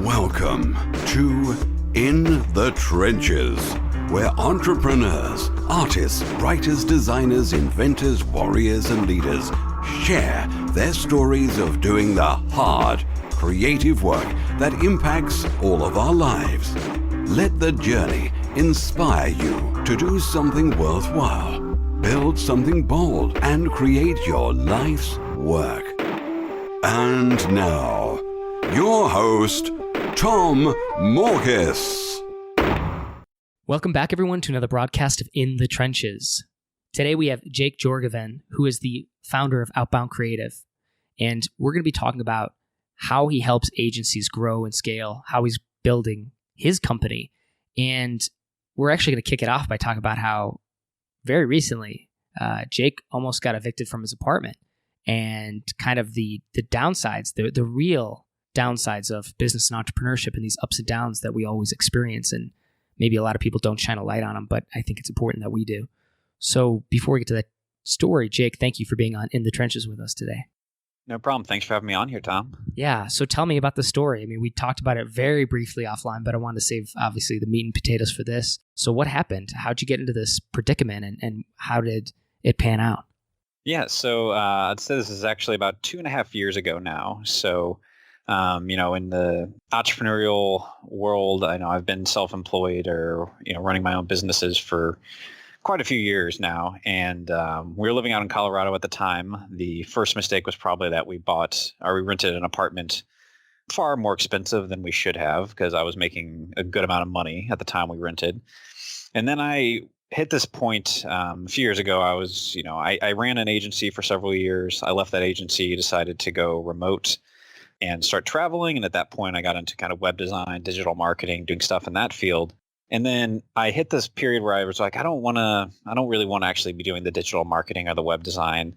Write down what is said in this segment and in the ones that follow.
Welcome to In the Trenches, where entrepreneurs, artists, writers, designers, inventors, warriors, and leaders share their stories of doing the hard, creative work that impacts all of our lives. Let the journey inspire you to do something worthwhile, build something bold, and create your life's work. And now, your host, Tom Morkis. Welcome back, everyone, to another broadcast of In the Trenches. Today we have Jake Jorgovan, who is the founder of Outbound Creative, and we're going to be talking about how he helps agencies grow and scale, how he's building his company, and we're actually going to kick it off by talking about how very recently Jake almost got evicted from his apartment, and kind of the downsides, the real downsides of business and entrepreneurship and these ups and downs that we always experience. And maybe a lot of people don't shine a light on them, but I think it's important that we do. So before we get to that story, Jake, thank you for being on In the Trenches with us today. No problem. Thanks for having me on here, Tom. Yeah. So tell me about the story. I mean, we talked about it very briefly offline, but I wanted to save, obviously, the meat and potatoes for this. So what happened? How'd you get into this predicament, and how did it pan out? Yeah. So I'd say this is actually about 2.5 years ago now. So in the entrepreneurial world, I know I've been self-employed or, running my own businesses for quite a few years now. And we were living out in Colorado at the time. The first mistake was probably that we rented an apartment far more expensive than we should have, because I was making a good amount of money at the time we rented. And then I hit this point a few years ago. I ran an agency for several years. I left that agency, decided to go remote and start traveling. And at that point, I got into kind of web design, digital marketing, doing stuff in that field. And then I hit this period where I was like, I don't really want to actually be doing the digital marketing or the web design.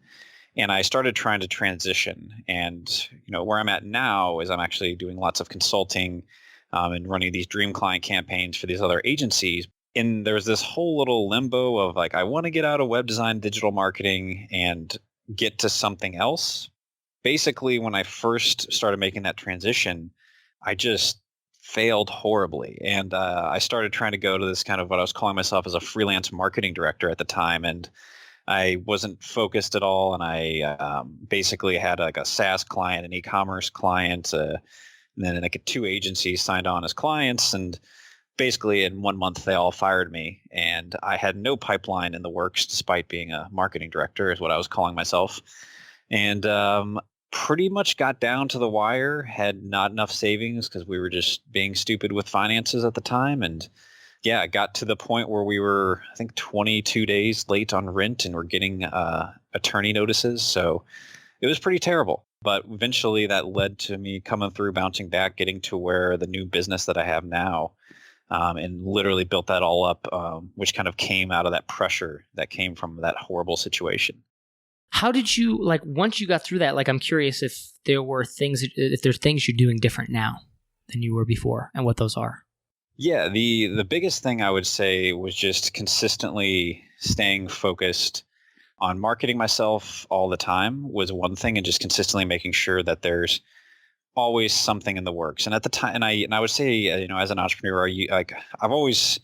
And I started trying to transition. And, where I'm at now is I'm actually doing lots of consulting and running these dream client campaigns for these other agencies. And there's this whole little limbo of like, I want to get out of web design, digital marketing, and get to something else. Basically, when I first started making that transition, I just failed horribly. And I started trying to go to this kind of what I was calling myself as a freelance marketing director at the time. And I wasn't focused at all. And I basically had like a SaaS client, an e-commerce client, and then like 2 agencies signed on as clients. And basically in 1 month, they all fired me. And I had no pipeline in the works, despite being a marketing director, is what I was calling myself. And pretty much got down to the wire, had not enough savings because we were just being stupid with finances at the time. And yeah, got to the point where we were, I think, 22 days late on rent, and we're getting attorney notices. So it was pretty terrible. But eventually that led to me coming through, bouncing back, getting to where the new business that I have now, and literally built that all up, which kind of came out of that pressure that came from that horrible situation. How did you, once you got through that, I'm curious if there's things you're doing different now than you were before, and what those are. Yeah, the biggest thing I would say was just consistently staying focused on marketing myself all the time was one thing, and just consistently making sure that there's always something in the works. And at the time, and I would say, as an entrepreneur, I've always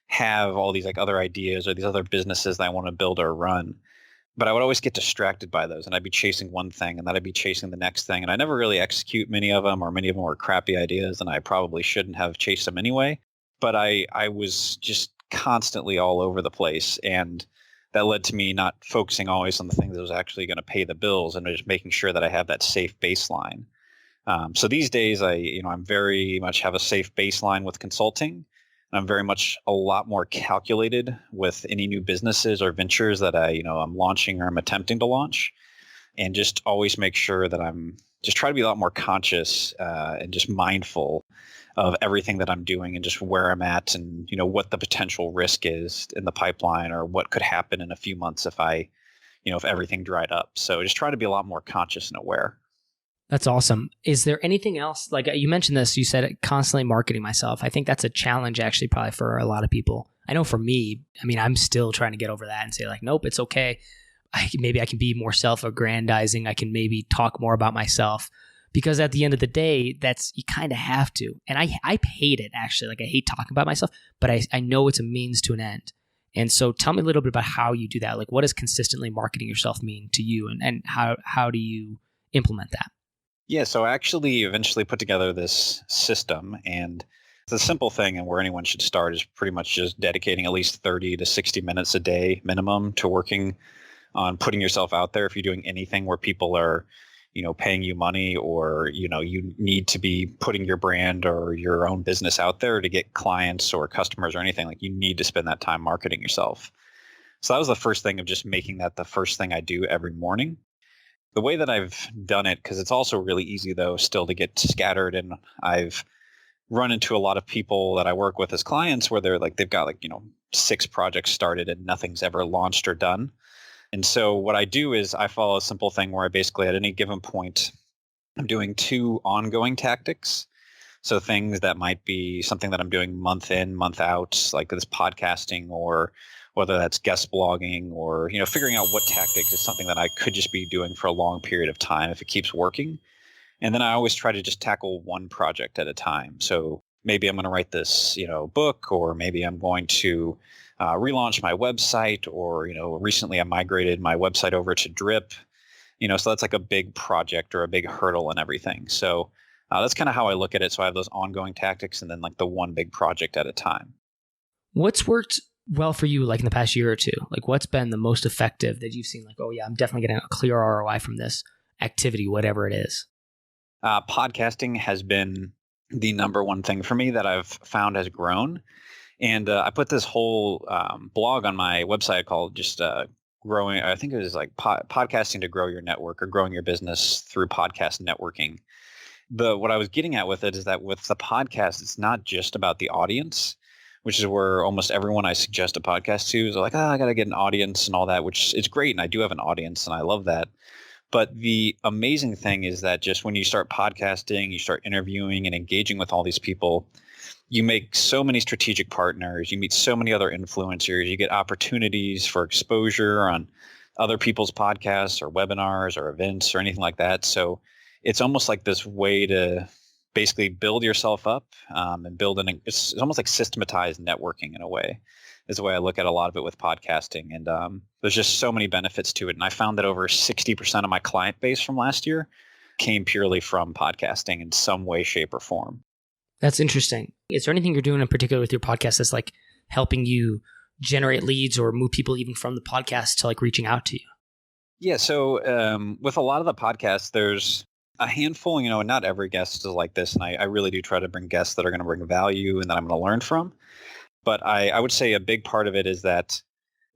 have all these other ideas or these other businesses that I want to build or run. But I would always get distracted by those, and I'd be chasing one thing, and then I'd be chasing the next thing. And I never really execute many of them, or many of them were crappy ideas, and I probably shouldn't have chased them anyway. But I was just constantly all over the place. And that led to me not focusing always on the things that was actually going to pay the bills, and just making sure that I have that safe baseline. So these days, I'm very much have a safe baseline with consulting. I'm very much a lot more calculated with any new businesses or ventures that I'm launching or I'm attempting to launch, and just always make sure that I'm just try to be a lot more conscious and just mindful of everything that I'm doing, and just where I'm at, and what the potential risk is in the pipeline, or what could happen in a few months if if everything dried up. So just try to be a lot more conscious and aware. That's awesome. Is there anything else? You mentioned this, you said constantly marketing myself. I think that's a challenge actually probably for a lot of people. I know for me, I'm still trying to get over that and say nope, it's okay. Maybe I can be more self-aggrandizing. I can maybe talk more about myself. because at the end of the day, you kind of have to. And I hate it, actually. Like, I hate talking about myself, but I know it's a means to an end. And so tell me a little bit about how you do that. Like, what does consistently marketing yourself mean to you, and how do you implement that? Yeah, so I actually eventually put together this system, and the simple thing and where anyone should start is pretty much just dedicating at least 30 to 60 minutes a day minimum to working on putting yourself out there. If you're doing anything where people are, paying you money, or, you need to be putting your brand or your own business out there to get clients or customers or anything, like, you need to spend that time marketing yourself. So that was the first thing, of just making that the first thing I do every morning. The way that I've done it, because it's also really easy though still to get scattered, and I've run into a lot of people that I work with as clients where they've got 6 projects started and nothing's ever launched or done. And so what I do is I follow a simple thing where I basically, at any given point, I'm doing 2 ongoing tactics. So things that might be something that I'm doing month in, month out, like this podcasting, or whether that's guest blogging, or, figuring out what tactic is something that I could just be doing for a long period of time if it keeps working. And then I always try to just tackle one project at a time. So maybe I'm going to write this, book, or maybe I'm going to relaunch my website, or, recently I migrated my website over to Drip, so that's like a big project or a big hurdle and everything. So that's kind of how I look at it. So I have those ongoing tactics, and then like the one big project at a time. What's worked well for you, like in the past year or two? Like, what's been the most effective that you've seen? Like, oh yeah, I'm definitely getting a clear ROI from this activity, whatever it is. Podcasting has been the number one thing for me that I've found has grown. And I put this whole blog on my website called just growing, I think it was like podcasting to grow your network, or growing your business through podcast networking. What I was getting at with it is that with the podcast, it's not just about the audience, which is where almost everyone I suggest a podcast to is like, I got to get an audience and all that, which is great. And I do have an audience and I love that. But the amazing thing is that just when you start podcasting, you start interviewing and engaging with all these people, you make so many strategic partners, you meet so many other influencers, you get opportunities for exposure on other people's podcasts or webinars or events or anything like that. So it's almost like this way to basically build yourself up and it's almost like systematized networking in a way, is the way I look at a lot of it with podcasting. And there's just so many benefits to it. And I found that over 60% of my client base from last year came purely from podcasting in some way, shape, or form. That's interesting. Is there anything you're doing in particular with your podcast that's like helping you generate leads or move people even from the podcast to like reaching out to you? Yeah. So with a lot of the podcasts, there's a handful, and not every guest is like this. And I really do try to bring guests that are going to bring value and that I'm going to learn from. But I would say a big part of it is that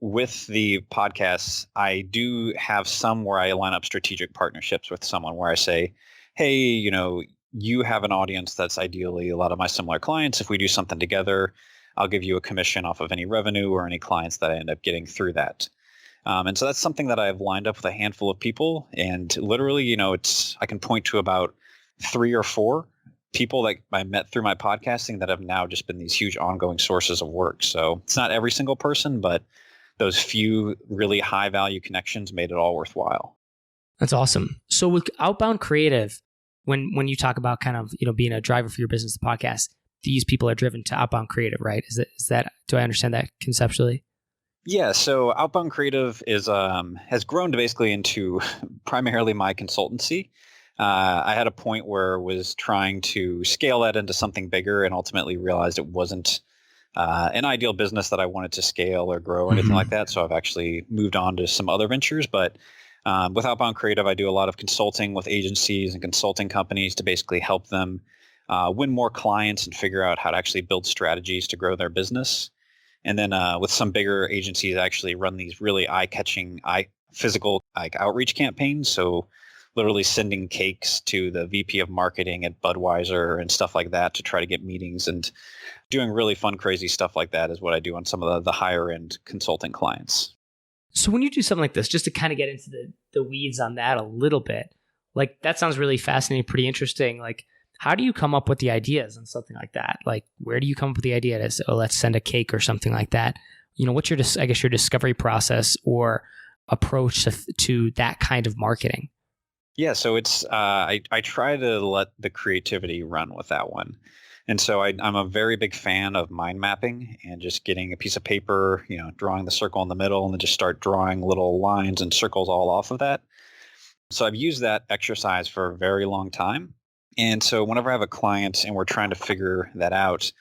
with the podcasts, I do have some where I line up strategic partnerships with someone where I say, hey, you have an audience that's ideally a lot of my similar clients. If we do something together, I'll give you a commission off of any revenue or any clients that I end up getting through that. And so that's something that I've lined up with a handful of people. And literally, I can point to about 3 or 4 people that I met through my podcasting that have now just been these huge ongoing sources of work. So it's not every single person, but those few really high value connections made it all worthwhile. That's awesome. So with Outbound Creative, when you talk about kind of, being a driver for your business, the podcast, these people are driven to Outbound Creative, right? Is that, do I understand that conceptually? Yeah. So Outbound Creative has grown to basically into primarily my consultancy. I had a point where I was trying to scale that into something bigger and ultimately realized it wasn't an ideal business that I wanted to scale or grow or anything like that. So I've actually moved on to some other ventures. But with Outbound Creative, I do a lot of consulting with agencies and consulting companies to basically help them win more clients and figure out how to actually build strategies to grow their business. And then with some bigger agencies, I actually run these really eye-catching, physical outreach campaigns. So literally sending cakes to the VP of marketing at Budweiser and stuff like that to try to get meetings, and doing really fun, crazy stuff like that is what I do on some of the higher end consulting clients. So when you do something like this, just to kind of get into the weeds on that a little bit, like that sounds really fascinating, pretty interesting. Like, how do you come up with the ideas on something like that? Like, where do you come up with the idea to say, let's send a cake or something like that? What's your discovery process or approach to that kind of marketing? Yeah, so it's I try to let the creativity run with that one. And so I'm a very big fan of mind mapping and just getting a piece of paper, drawing the circle in the middle and then just start drawing little lines and circles all off of that. So I've used that exercise for a very long time. And so whenever I have a client and we're trying to figure that out,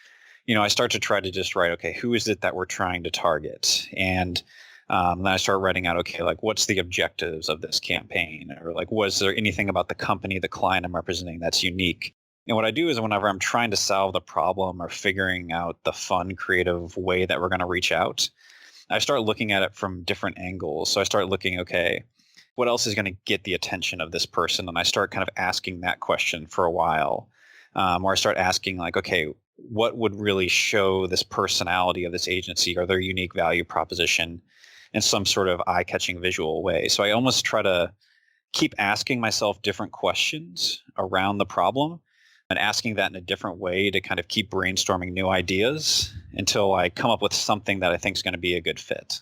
I start to try to just write, okay, who is it that we're trying to target? And then I start writing out, okay, like what's the objectives of this campaign? Or like, was there anything about the company, the client I'm representing that's unique? And what I do is whenever I'm trying to solve the problem or figuring out the fun, creative way that we're going to reach out, I start looking at it from different angles. So I start looking, okay, what else is going to get the attention of this person? And I start kind of asking that question for a while. Or I start asking like, okay, what would really show this personality of this agency or their unique value proposition in some sort of eye-catching visual way? So I almost try to keep asking myself different questions around the problem and asking that in a different way to kind of keep brainstorming new ideas until I come up with something that I think is going to be a good fit.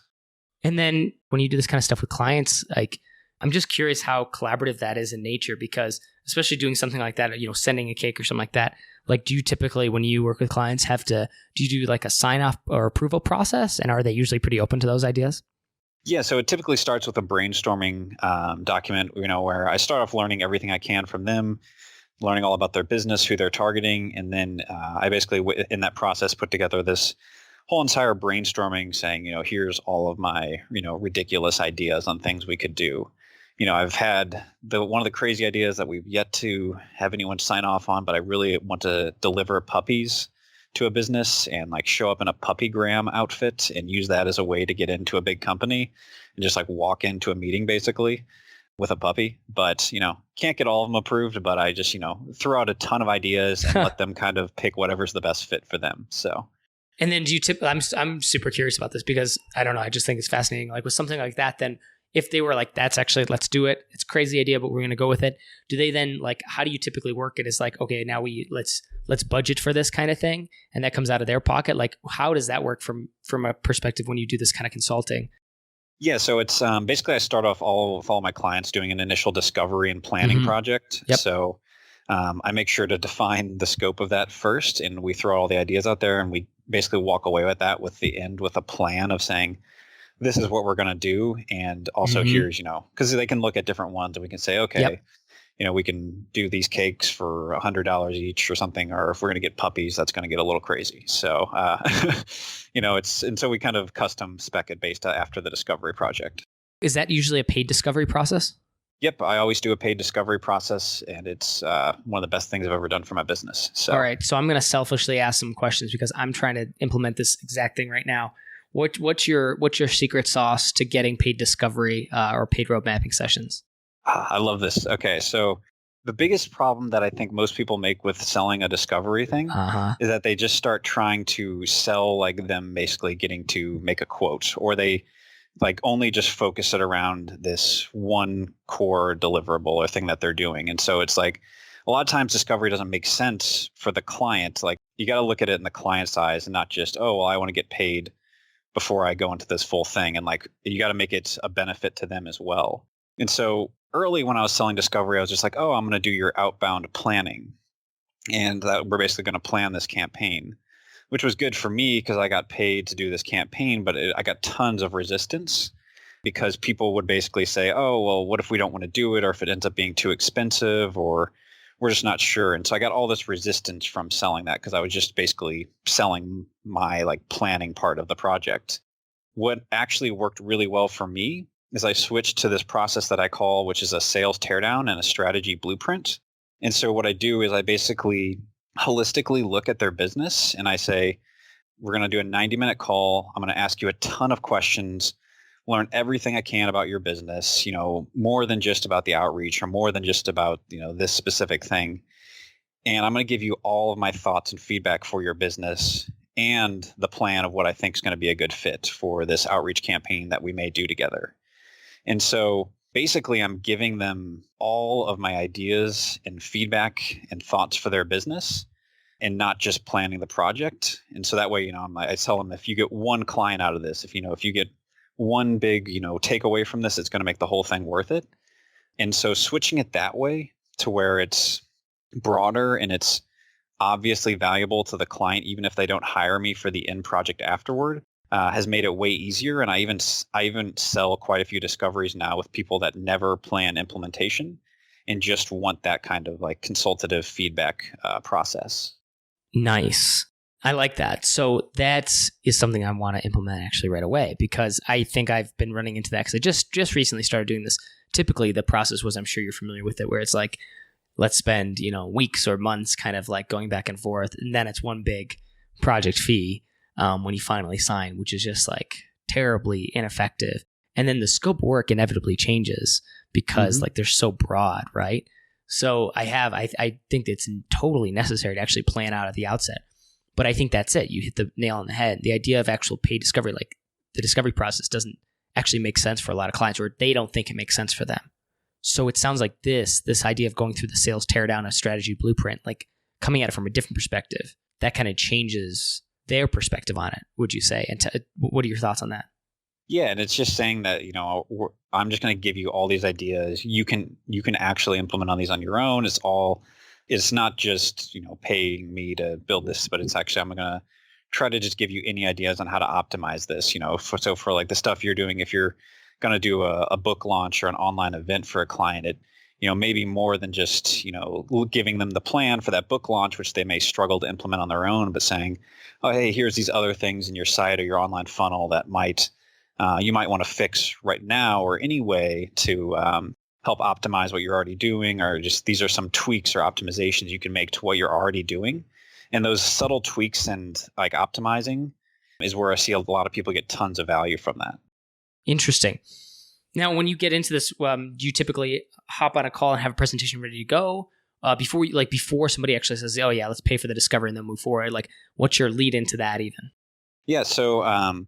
And then when you do this kind of stuff with clients, like I'm just curious how collaborative that is in nature, because especially doing something like that, sending a cake or something like that, like do you typically, when you work with clients, do you do like a sign off or approval process? And are they usually pretty open to those ideas? Yeah, so it typically starts with a brainstorming document, where I start off learning everything I can from them, learning all about their business, who they're targeting. And then I basically, in that process, put together this whole entire brainstorming saying, here's all of my, ridiculous ideas on things we could do. I've had one of the crazy ideas that we've yet to have anyone sign off on, but I really want to deliver puppies to a business and like show up in a puppygram outfit and use that as a way to get into a big company and just like walk into a meeting basically with a puppy. But, can't get all of them approved, but I just, throw out a ton of ideas and let them kind of pick whatever's the best fit for them. So. And then I'm super curious about this because I don't know, I just think it's fascinating. Like with something like that, then if they were like, that's actually, let's do it. It's a crazy idea, but we're going to go with it. Do they then like, how do you typically work it? Is like, okay, now let's budget for this kind of thing. And that comes out of their pocket. Like, how does that work from a perspective when you do this kind of consulting? Yeah. So it's basically I start off all my clients doing an initial discovery and planning project. Yep. So I make sure to define the scope of that first, and we throw all the ideas out there and we basically walk away with that with a plan of saying, this is what we're going to do. And also here's, because they can look at different ones and we can say, okay, we can do these cakes for $100 each or something. Or if we're going to get puppies, that's going to get a little crazy. So, and so we kind of custom spec it based after the discovery project. Is that usually a paid discovery process? Yep. I always do a paid discovery process, and it's one of the best things I've ever done for my business. So. All right. So I'm going to selfishly ask some questions because I'm trying to implement this exact thing right now. What's your secret sauce to getting paid discovery or paid road mapping sessions? I love this. Okay, so the biggest problem that I think most people make with selling a discovery thing is that they just start trying to sell like them basically getting to make a quote, or they like only just focus it around this one core deliverable or thing that they're doing. And so it's like a lot of times discovery doesn't make sense for the client. Like you got to look at it in the client's eyes and not just, oh, well, I want to get paid before I go into this full thing. And like, you got to make it a benefit to them as well. And so early when I was selling discovery, I was just like, oh, I'm going to do your outbound planning. And that we're basically going to plan this campaign, which was good for me because I got paid to do this campaign, but I got tons of resistance because people would basically say, oh, well, what if we don't want to do it? Or if it ends up being too expensive, or we're just not sure. And so I got all this resistance from selling that because I was just basically selling my like planning part of the project. What actually worked really well for me is I switched to this process that I call, which is a sales teardown and a strategy blueprint. And so what I do is I basically holistically look at their business and I say, we're going to do a 90-minute call. I'm going to ask you a ton of questions, learn everything I can about your business, more than just about the outreach or more than just about, this specific thing. And I'm going to give you all of my thoughts and feedback for your business and the plan of what I think is going to be a good fit for this outreach campaign that we may do together. And so basically I'm giving them all of my ideas and feedback and thoughts for their business and not just planning the project. And so that way, I tell them, if you get one client out of this, if you get one big, takeaway from this, it's going to make the whole thing worth it. And so switching it that way to where it's broader and it's obviously valuable to the client, even if they don't hire me for the end project afterward, has made it way easier. And I even sell quite a few discoveries now with people that never plan implementation and just want that kind of like consultative feedback process. Nice. I like that. So that is something I want to implement actually right away, because I think I've been running into that because I just recently started doing this. Typically the process was, I'm sure you're familiar with it, where it's like, let's spend, weeks or months kind of like going back and forth. And then it's one big project fee when you finally sign, which is just like terribly ineffective. And then the scope of work inevitably changes because like they're so broad, right? So I think it's totally necessary to actually plan out at the outset. But I think that's it. You hit the nail on the head. The idea of actual paid discovery, like the discovery process doesn't actually make sense for a lot of clients, or they don't think it makes sense for them. So it sounds like this idea of going through the sales teardown, a strategy blueprint, like coming at it from a different perspective, that kind of changes their perspective on it, would you say? And what are your thoughts on that? Yeah, and it's just saying that, I'm just going to give you all these ideas. You can actually implement on these on your own. It's not just, paying me to build this, but it's actually, I'm going to try to just give you any ideas on how to optimize this, for like the stuff you're doing, if you're going to do a book launch or an online event for a client, it, maybe more than just, giving them the plan for that book launch, which they may struggle to implement on their own, but saying, oh, hey, here's these other things in your site or your online funnel that you might want to fix right now or anyway to help optimize what you're already doing, or just these are some tweaks or optimizations you can make to what you're already doing. And those subtle tweaks and like optimizing is where I see a lot of people get tons of value from that. Interesting. Now, when you get into this, do you typically hop on a call and have a presentation ready to go before somebody actually says, "Oh yeah, let's pay for the discovery and then move forward"? Like, what's your lead into that even? Yeah. So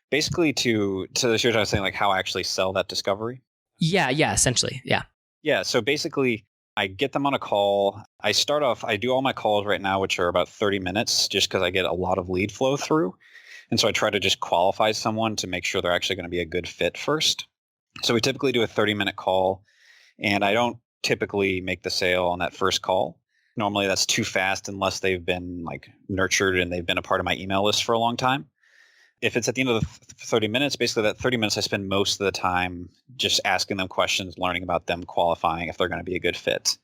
basically, to the show, I was saying like how I actually sell that discovery. Yeah. Essentially, yeah. Yeah. So basically, I get them on a call. I do all my calls right now, which are about 30 minutes, just because I get a lot of lead flow through. And so I try to just qualify someone to make sure they're actually going to be a good fit first. So we typically do a 30-minute call, and I don't typically make the sale on that first call. Normally that's too fast unless they've been like nurtured and they've been a part of my email list for a long time. If it's at the end of the 30 minutes, basically that 30 minutes I spend most of the time just asking them questions, learning about them, qualifying if they're going to be a good fit.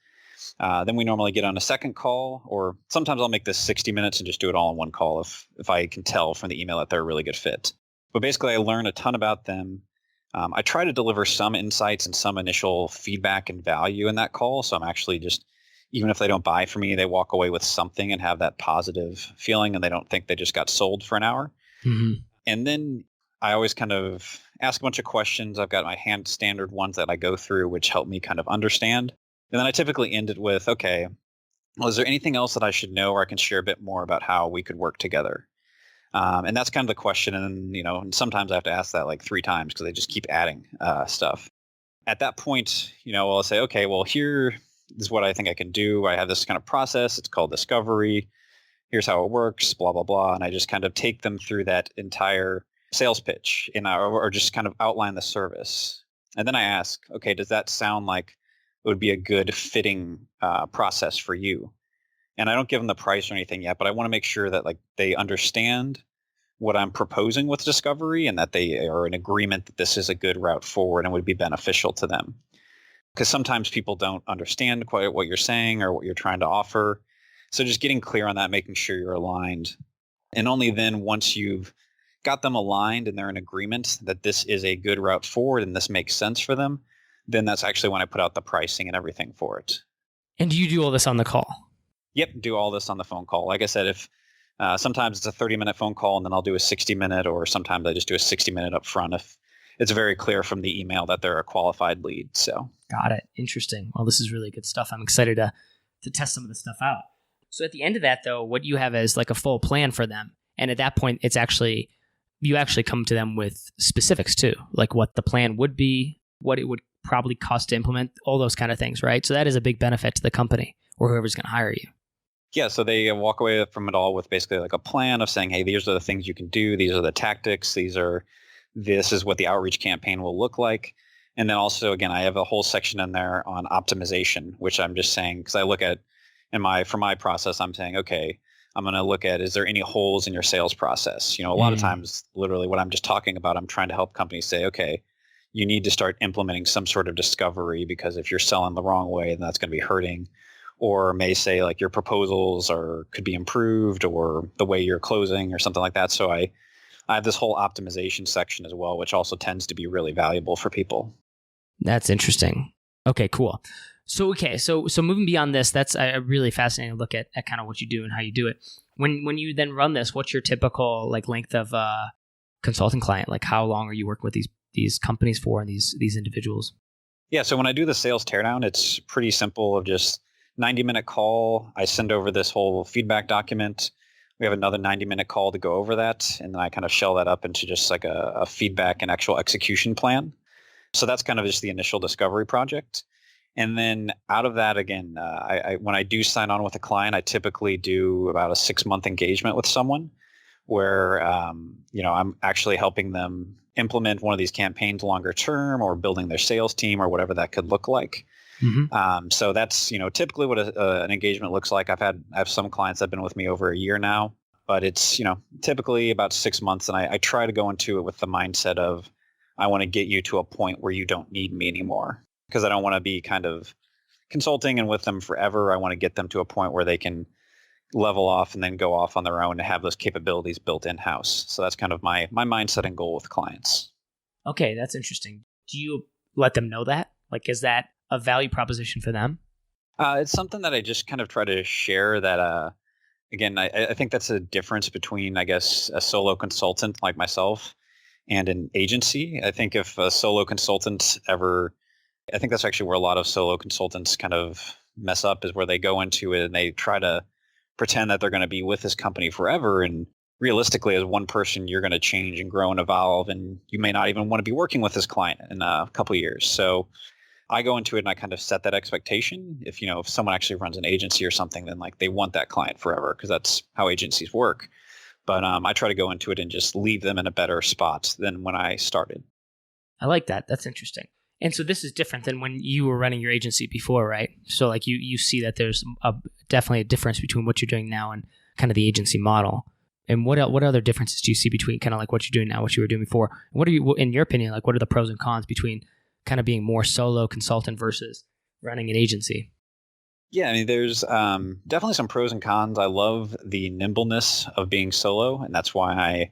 Then we normally get on a second call, or sometimes I'll make this 60 minutes and just do it all in one call if I can tell from the email that they're a really good fit. But basically I learn a ton about them. I try to deliver some insights and some initial feedback and value in that call. So I'm actually just, even if they don't buy from me, they walk away with something and have that positive feeling, and they don't think they just got sold for an hour. Mm-hmm. And then I always kind of ask a bunch of questions. I've got my hand standard ones that I go through, which help me kind of understand. And then I typically end it with, okay, well, is there anything else that I should know, or I can share a bit more about how we could work together? And that's kind of the question. And, and sometimes I have to ask that like 3 times because they just keep adding stuff. At that point, I'll say, okay, well, here is what I think I can do. I have this kind of process. It's called discovery. Here's how it works, blah, blah, blah. And I just kind of take them through that entire sales pitch or just kind of outline the service. And then I ask, okay, does that sound like it would be a good fitting process for you? And I don't give them the price or anything yet, but I want to make sure that like they understand what I'm proposing with discovery and that they are in agreement that this is a good route forward and would be beneficial to them. Because sometimes people don't understand quite what you're saying or what you're trying to offer. So just getting clear on that, making sure you're aligned. And only then, once you've got them aligned and they're in agreement that this is a good route forward and this makes sense for them, then that's actually when I put out the pricing and everything for it. And do you do all this on the call? Yep, do all this on the phone call. Like I said, if sometimes it's a 30-minute phone call and then I'll do a 60-minute, or sometimes I just do a 60-minute up front if it's very clear from the email that they're a qualified lead. So got it. Interesting. Well, this is really good stuff. I'm excited to test some of this stuff out. So at the end of that, though, what you have is like a full plan for them. And at that point, you actually come to them with specifics too, like what the plan would be, what it would probably cost to implement, all those kind of things, right? So that is a big benefit to the company or whoever's going to hire you. Yeah, so they walk away from it all with basically like a plan of saying, hey, these are the things you can do. These are the tactics. This is what the outreach campaign will look like. And then also, again, I have a whole section in there on optimization, which I'm just saying, because I look at for my process, I'm saying, okay, I'm going to look at, is there any holes in your sales process? A lot of times, literally what I'm just talking about, I'm trying to help companies say, okay, you need to start implementing some sort of discovery, because if you're selling the wrong way, then that's going to be hurting. Or may say like your proposals could be improved, or the way you're closing or something like that. So I have this whole optimization section as well, which also tends to be really valuable for people. That's interesting. Okay, cool. So moving beyond this, that's a really fascinating look at kind of what you do and how you do it. When you then run this, what's your typical like length of consulting client? Like how long are you working with these companies for, and these individuals? Yeah, so when I do the sales teardown, it's pretty simple of just 90-minute call. I send over this whole feedback document. We have another 90-minute call to go over that, and then I kind of shell that up into just like a feedback and actual execution plan. So that's kind of just the initial discovery project. And then out of that, again, when I do sign on with a client, I typically do about a 6-month engagement with someone where, I'm actually helping them implement one of these campaigns longer term, or building their sales team, or whatever that could look like. Mm-hmm. So that's, typically what an engagement looks like. I have some clients that have been with me over a year now, but it's, typically about 6 months. And I try to go into it with the mindset of, I want to get you to a point where you don't need me anymore, because I don't want to be kind of consulting and with them forever. I want to get them to a point where they can level off and then go off on their own and have those capabilities built in-house. So that's kind of my mindset and goal with clients. Okay, that's interesting. Do you let them know that? Like, is that a value proposition for them? It's something that I just kind of try to share that, again, I think that's a difference between, I guess, a solo consultant like myself and an agency. I think if a solo consultant I think that's actually where a lot of solo consultants kind of mess up, is where they go into it and they try to pretend that they're going to be with this company forever. And realistically, as one person, you're going to change and grow and evolve, and you may not even want to be working with this client in a couple of years. So I go into it and I kind of set that expectation. If someone actually runs an agency or something, then like they want that client forever, because that's how agencies work. But I try to go into it and just leave them in a better spot than when I started. I like that. That's interesting. And so this is different than when you were running your agency before, right? So like you see that there's definitely a difference between what you're doing now and kind of the agency model. And what other differences do you see between kind of like what you're doing now, what you were doing before? What are you, in your opinion, like what are the pros and cons between kind of being more solo consultant versus running an agency? Yeah, I mean, there's definitely some pros and cons. I love the nimbleness of being solo, and that's why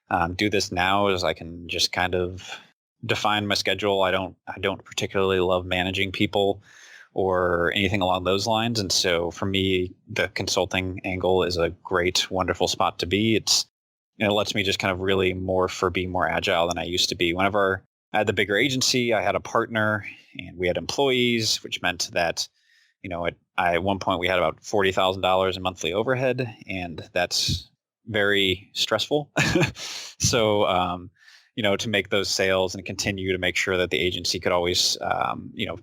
I do this now, is I can just kind of define my schedule. I don't particularly love managing people or anything along those lines. And so for me, the consulting angle is a great, wonderful spot to be. It lets me just kind of really be more agile than I used to be. Whenever I had the bigger agency, I had a partner and we had employees, which meant that, at one point we had about $40,000 in monthly overhead, and that's very stressful. So, to make those sales and continue to make sure that the agency could always,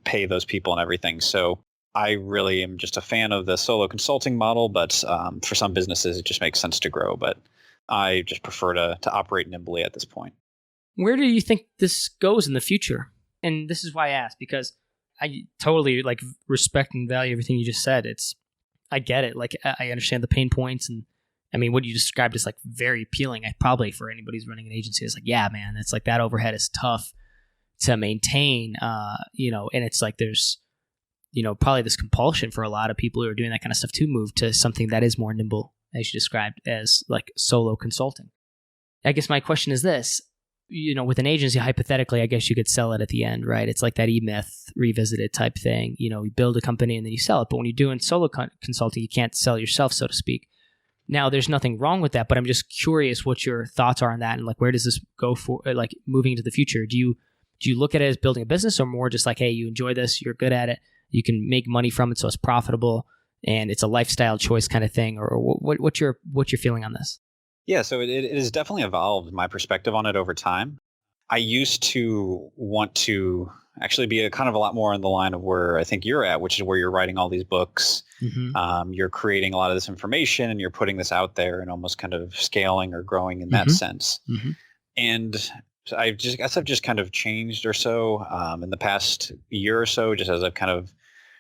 pay those people and everything. So I really am just a fan of the solo consulting model, but for some businesses, it just makes sense to grow. But I just prefer to operate nimbly at this point. Where do you think this goes in the future? And this is why I ask, because I totally like respect and value everything you just said. I get it. Like I understand the pain points, and I mean, what you described is like very appealing. Probably for anybody who's running an agency, it's like, yeah, man, it's like that overhead is tough to maintain, and it's like there's, probably this compulsion for a lot of people who are doing that kind of stuff to move to something that is more nimble, as you described, as like solo consulting. I guess my question is this, with an agency, hypothetically, I guess you could sell it at the end, right? It's like that E-Myth revisited type thing. You build a company and then you sell it. But when you're doing solo consulting, you can't sell yourself, so to speak. Now, there's nothing wrong with that, but I'm just curious what your thoughts are on that, and like where does this go for, like moving into the future? Do you look at it as building a business, or more just like, hey, you enjoy this, you're good at it, you can make money from it, so it's profitable, and it's a lifestyle choice kind of thing, or what's your feeling on this? Yeah, so it has definitely evolved, my perspective on it over time. I used to want to actually be a kind of a lot more on the line of where I think you're at, which is where you're writing all these books. Mm-hmm. You're creating a lot of this information and you're putting this out there and almost kind of scaling or growing in that sense. Mm-hmm. And So I guess I've just kind of changed or so in the past year or so, just as I've kind of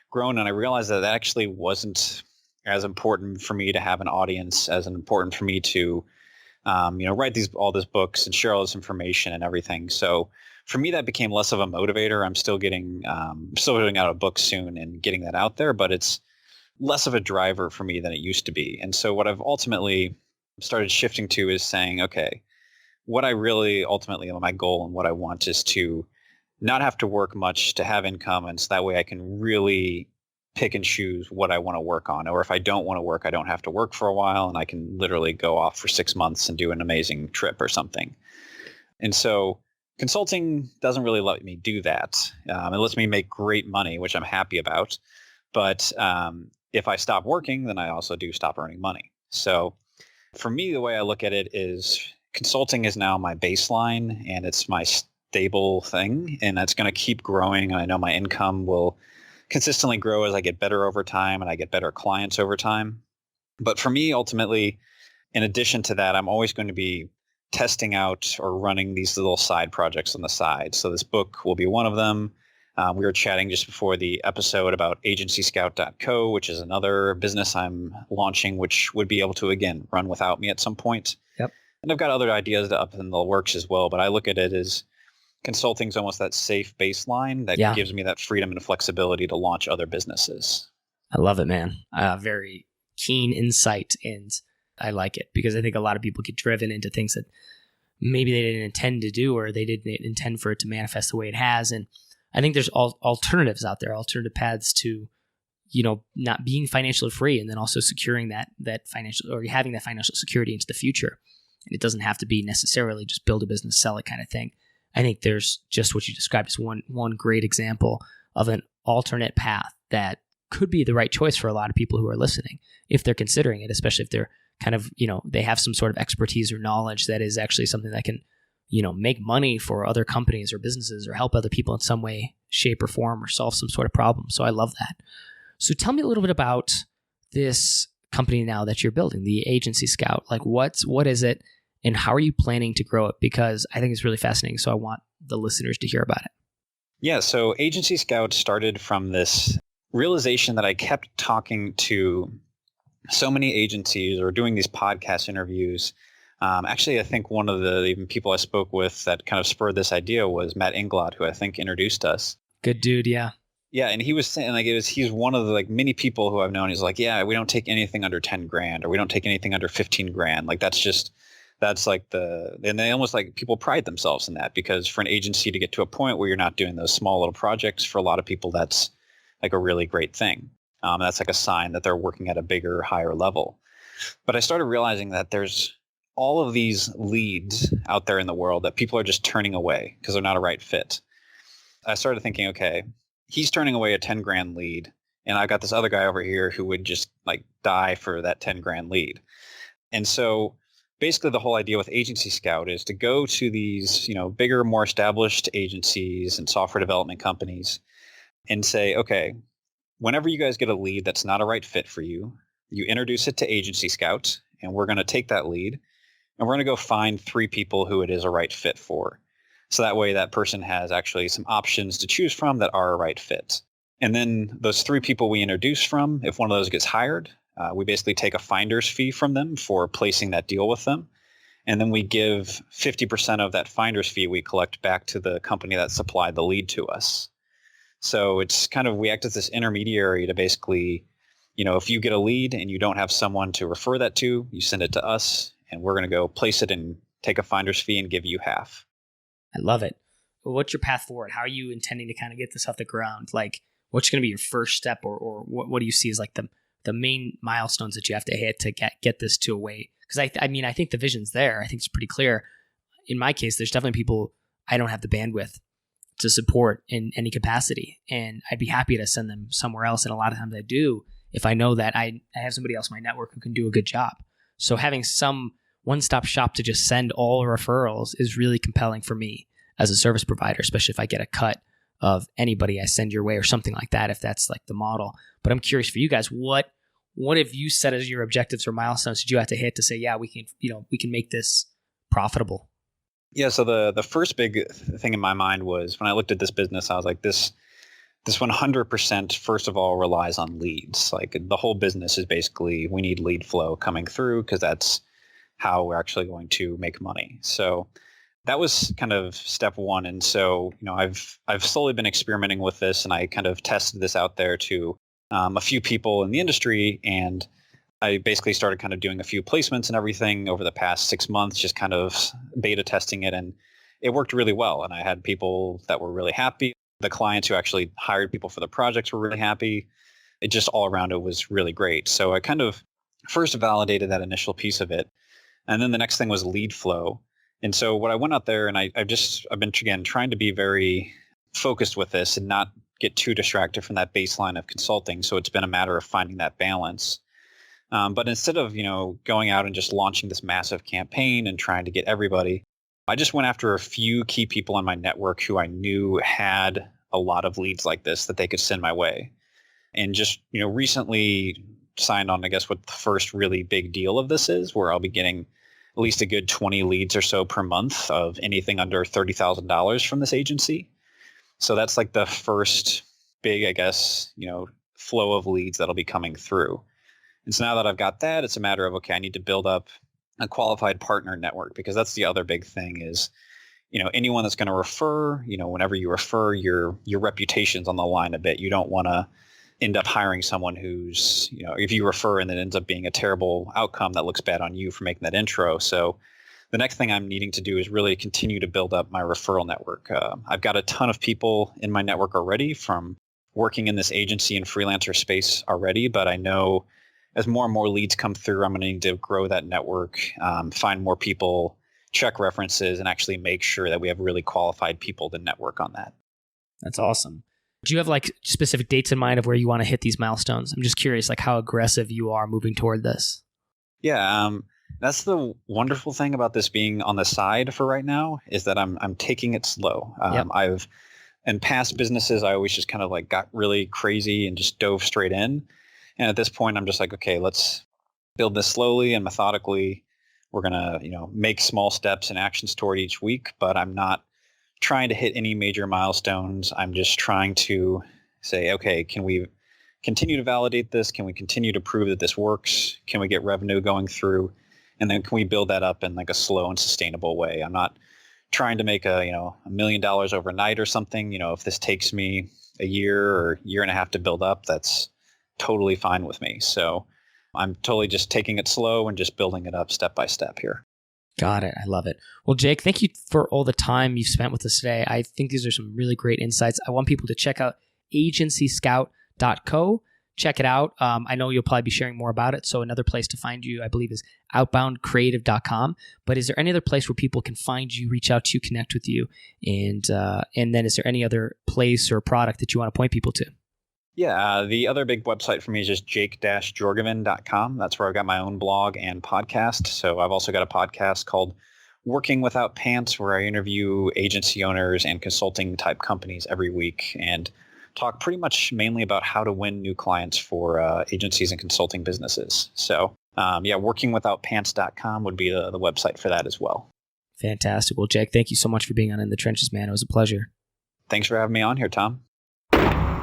grown, and I realized that actually wasn't as important for me to have an audience, as important for me to write all these books and share all this information and everything. So for me, that became less of a motivator. I'm still putting out a book soon and getting that out there, but it's less of a driver for me than it used to be. And so what I've ultimately started shifting to is saying, okay, what I really ultimately, my goal and what I want is to not have to work much to have income. And so that way I can really pick and choose what I want to work on. Or if I don't want to work, I don't have to work for a while and I can literally go off for 6 months and do an amazing trip or something. And so consulting doesn't really let me do that. It lets me make great money, which I'm happy about. But if I stop working, then I also do stop earning money. So for me, the way I look at it is consulting is now my baseline and it's my stable thing, and that's going to keep growing. And I know my income will consistently grow as I get better over time and I get better clients over time. But for me, ultimately, in addition to that, I'm always going to be testing out or running these little side projects on the side. So this book will be one of them. We were chatting just before the episode about agencyscout.co, which is another business I'm launching, which would be able to, again, run without me at some point. Yep. And I've got other ideas up in the works as well, but I look at it as consulting is almost that safe baseline that gives me that freedom and flexibility to launch other businesses. I love it, man. Very keen insight, and I like it because I think a lot of people get driven into things that maybe they didn't intend to do or they didn't intend for it to manifest the way it has. And I think there's alternatives out there, alternative paths to, not being financially free and then also securing that financial, or having that financial security into the future. And it doesn't have to be necessarily just build a business, sell it kind of thing. I think there's just what you described as one great example of an alternate path that could be the right choice for a lot of people who are listening, if they're considering it, especially if they're kind of, they have some sort of expertise or knowledge that is actually something that can, make money for other companies or businesses or help other people in some way, shape, or form, or solve some sort of problem. So I love that. So tell me a little bit about this company now that you're building, the Agency Scout. Like what is it? And how are you planning to grow it? Because I think it's really fascinating. So I want the listeners to hear about it. Yeah. So Agency Scout started from this realization that I kept talking to so many agencies or doing these podcast interviews. Actually, I think one of the even people I spoke with that kind of spurred this idea was Matt Inglot, who I think introduced us. Good dude. Yeah. Yeah. And he was saying he's one of the many people who I've known. He's like, yeah, we don't take anything under 10 grand or we don't take anything under 15 grand. And they almost people pride themselves in that, because for an agency to get to a point where you're not doing those small little projects, for a lot of people, that's like a really great thing. That's like a sign that they're working at a bigger, higher level. But I started realizing that there's all of these leads out there in the world that people are just turning away because they're not a right fit. I started thinking, okay, he's turning away a 10 grand lead, and I got this other guy over here who would just die for that 10 grand lead. And so basically the whole idea with Agency Scout is to go to these, bigger, more established agencies and software development companies and say, okay, whenever you guys get a lead that's not a right fit for you, you introduce it to Agency Scout, and we're going to take that lead and we're going to go find 3 people who it is a right fit for. So that way that person has actually some options to choose from that are a right fit. And then those 3 people we introduce from, if one of those gets hired, we basically take a finder's fee from them for placing that deal with them. And then we give 50% of that finder's fee we collect back to the company that supplied the lead to us. So it's we act as this intermediary to basically, if you get a lead and you don't have someone to refer that to, you send it to us and we're going to go place it and take a finder's fee and give you half. I love it. Well, what's your path forward? How are you intending to kind of get this off the ground? What's going to be your first step, or what do you see as the main milestones that you have to hit to get this to a way? Because I think the vision's there. I think it's pretty clear. In my case, there's definitely people I don't have the bandwidth to support in any capacity, and I'd be happy to send them somewhere else. And a lot of times I do, if I know that I have somebody else in my network who can do a good job. So having some one-stop shop to just send all referrals is really compelling for me as a service provider, especially if I get a cut of anybody I send your way or something like that, if that's the model. But I'm curious for you guys, what have you set as your objectives or milestones did you have to hit to say, yeah, we can make this profitable? Yeah. So the first big thing in my mind was when I looked at this business, I was like, this 100% first of all relies on leads. Like the whole business is basically we need lead flow coming through because that's how we're actually going to make money. So that was kind of step one. And so, I've slowly been experimenting with this, and I kind of tested this out there to a few people in the industry, and I basically started kind of doing a few placements and everything over the past 6 months, just kind of beta testing it, and it worked really well. And I had people that were really happy. The clients who actually hired people for the projects were really happy. It just all around it was really great. So I kind of first validated that initial piece of it. And then the next thing was lead flow. And so what I went out there, and I've been, again, trying to be very focused with this and not get too distracted from that baseline of consulting. So it's been a matter of finding that balance. But instead of, going out and just launching this massive campaign and trying to get everybody, I just went after a few key people on my network who I knew had a lot of leads like this that they could send my way. And just, recently signed on, I guess, what the first really big deal of this is, where I'll be getting at least a good 20 leads or so per month of anything under $30,000 from this agency. So that's like the first big, I guess, flow of leads that'll be coming through. And so now that I've got that, it's a matter of, okay, I need to build up a qualified partner network, because that's the other big thing is, anyone that's going to refer, whenever you refer, your reputation's on the line a bit. You don't want to end up hiring someone who's, if you refer and it ends up being a terrible outcome, that looks bad on you for making that intro. So the next thing I'm needing to do is really continue to build up my referral network. I've got a ton of people in my network already from working in this agency and freelancer space already, but I know as more and more leads come through, I'm going to need to grow that network, find more people, check references, and actually make sure that we have really qualified people to network on that. That's awesome. Do you have like specific dates in mind of where you want to hit these milestones? I'm just curious, like how aggressive you are moving toward this. Yeah, that's the wonderful thing about this being on the side for right now is that I'm taking it slow. Yep. I've in past businesses, I always just kind of like got really crazy and just dove straight in. And at this point, I'm just like, okay, let's build this slowly and methodically. We're going to, make small steps and actions toward each week, but I'm not trying to hit any major milestones. I'm just trying to say, okay, can we continue to validate this? Can we continue to prove that this works? Can we get revenue going through? And then can we build that up in like a slow and sustainable way? I'm not trying to make $1 million overnight or something. If this takes me a year or year and a half to build up, that's totally fine with me. So I'm totally just taking it slow and just building it up step by step here. Got it. I love it. Well, Jake, thank you for all the time you've spent with us today. I think these are some really great insights. I want people to check out agencyscout.co. Check it out. I know you'll probably be sharing more about it. So another place to find you, I believe, is outboundcreative.com. But is there any other place where people can find you, reach out to you, connect with you? And then is there any other place or product that you want to point people to? Yeah, the other big website for me is just jake-jorgovan.com. That's where I've got my own blog and podcast. So I've also got a podcast called Working Without Pants, where I interview agency owners and consulting type companies every week and talk pretty much mainly about how to win new clients for agencies and consulting businesses. So workingwithoutpants.com would be the website for that as well. Fantastic. Well, Jake, thank you so much for being on In the Trenches, man. It was a pleasure. Thanks for having me on here, Tom.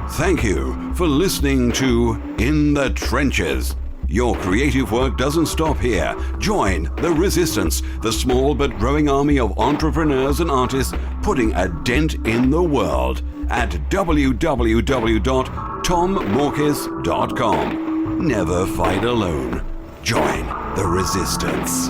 Thank you for listening to In the Trenches. Your creative work doesn't stop here. Join the Resistance, the small but growing army of entrepreneurs and artists putting a dent in the world at www.tommorkis.com. Never fight alone. Join the Resistance.